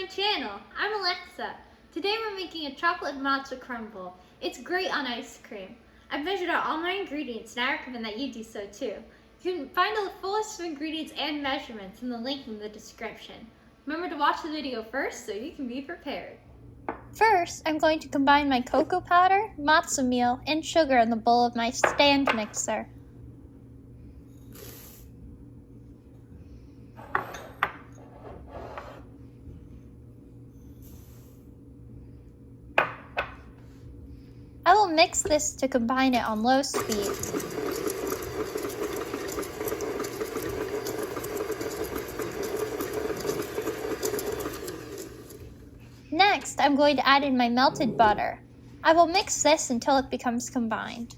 channel. I'm Alexa. Today we're making a chocolate matcha crumble. It's great on ice cream. I've measured out all my ingredients and I recommend that you do so too. You can find the full list of ingredients and measurements in the link in the description. Remember to watch the video first so you can be prepared. First, I'm going to combine my cocoa powder, matzo meal, and sugar in the bowl of my stand mixer. I will mix this to combine it on low speed. Next, I'm going to add in my melted butter. I will mix this until it becomes combined.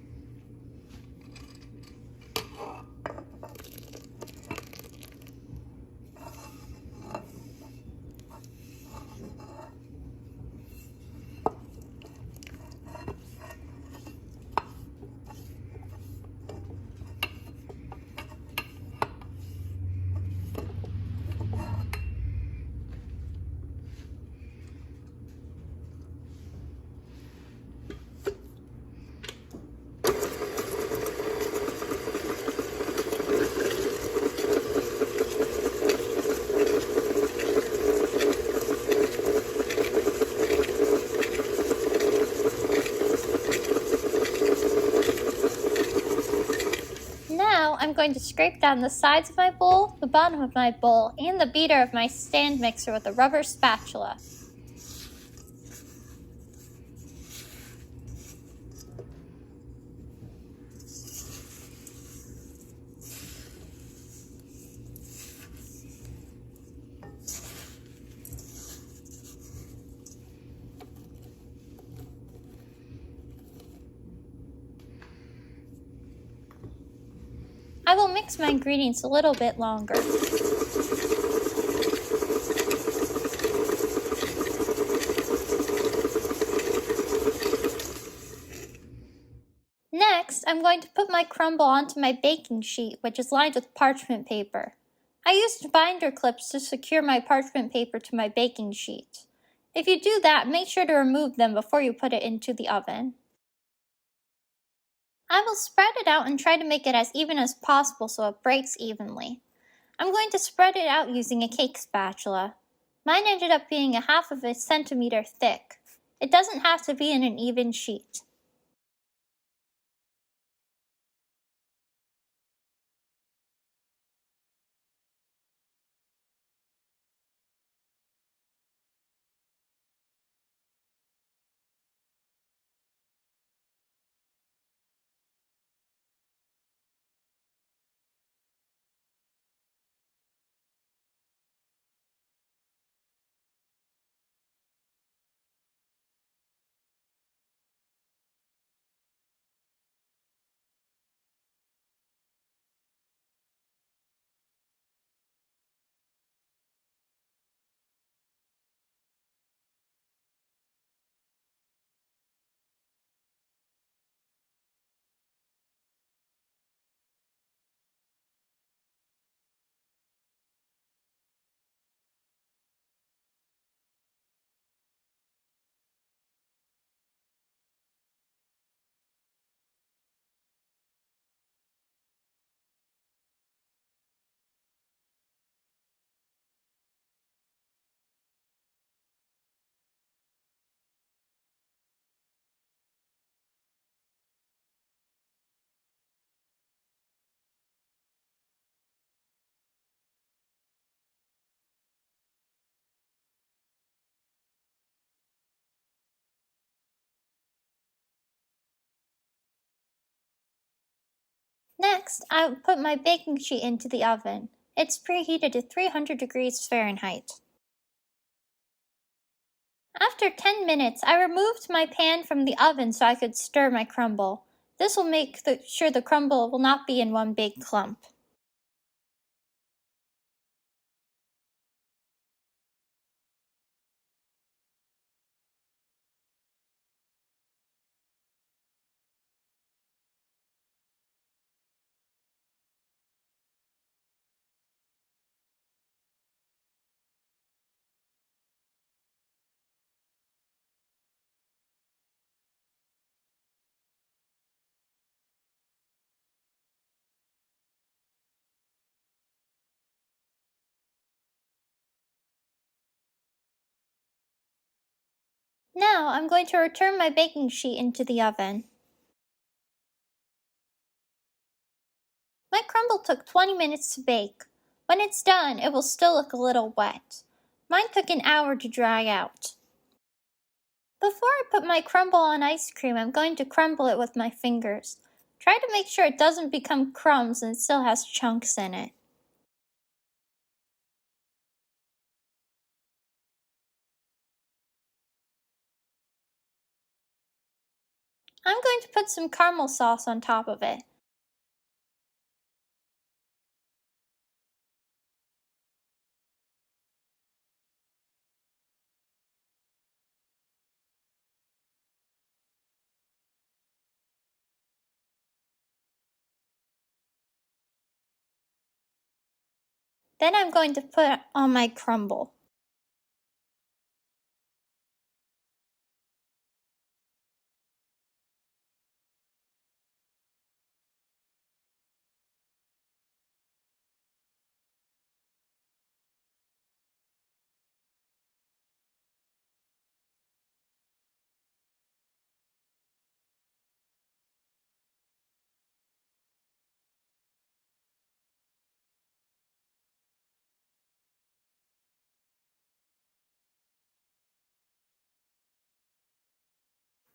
Now I'm going to scrape down the sides of my bowl, the bottom of my bowl, and the beater of my stand mixer with a rubber spatula. I will mix my ingredients a little bit longer. Next, I'm going to put my crumble onto my baking sheet, which is lined with parchment paper. I used binder clips to secure my parchment paper to my baking sheet. If you do that, make sure to remove them before you put it into the oven. I will spread it out and try to make it as even as possible so it breaks evenly. I'm going to spread it out using a cake spatula. Mine ended up being a half of a centimeter thick. It doesn't have to be in an even sheet. Next, I put my baking sheet into the oven. It's preheated to 300 degrees Fahrenheit. After 10 minutes, I removed my pan from the oven so I could stir my crumble. This will make sure the crumble will not be in one big clump. Now I'm going to return my baking sheet into the oven. My crumble took 20 minutes to bake. When it's done, it will still look a little wet. Mine took an hour to dry out. Before I put my crumble on ice cream, I'm going to crumble it with my fingers. Try to make sure it doesn't become crumbs and still has chunks in it. I'm going to put some caramel sauce on top of it. Then I'm going to put on my crumble.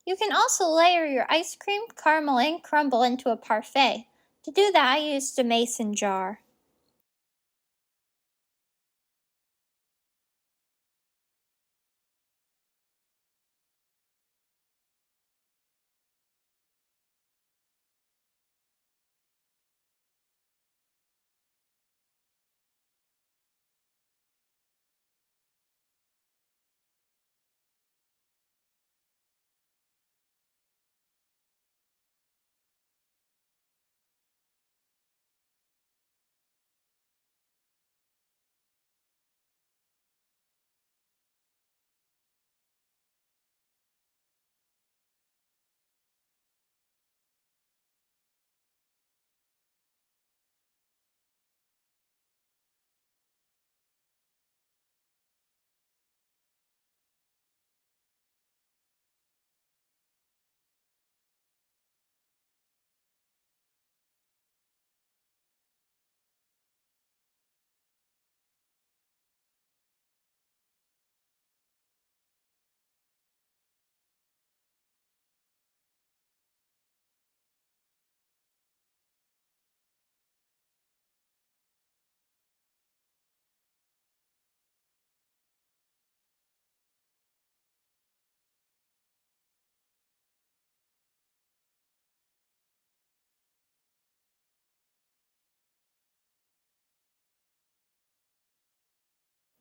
You can also layer your ice cream, caramel, and crumble into a parfait. To do that, I used a mason jar.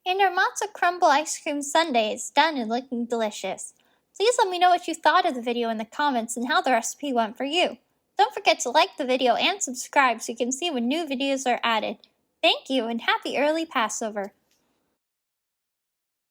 And our matzo crumble ice cream sundae is done and looking delicious. Please let me know what you thought of the video in the comments and how the recipe went for you. Don't forget to like the video and subscribe so you can see when new videos are added. Thank you and happy early Passover.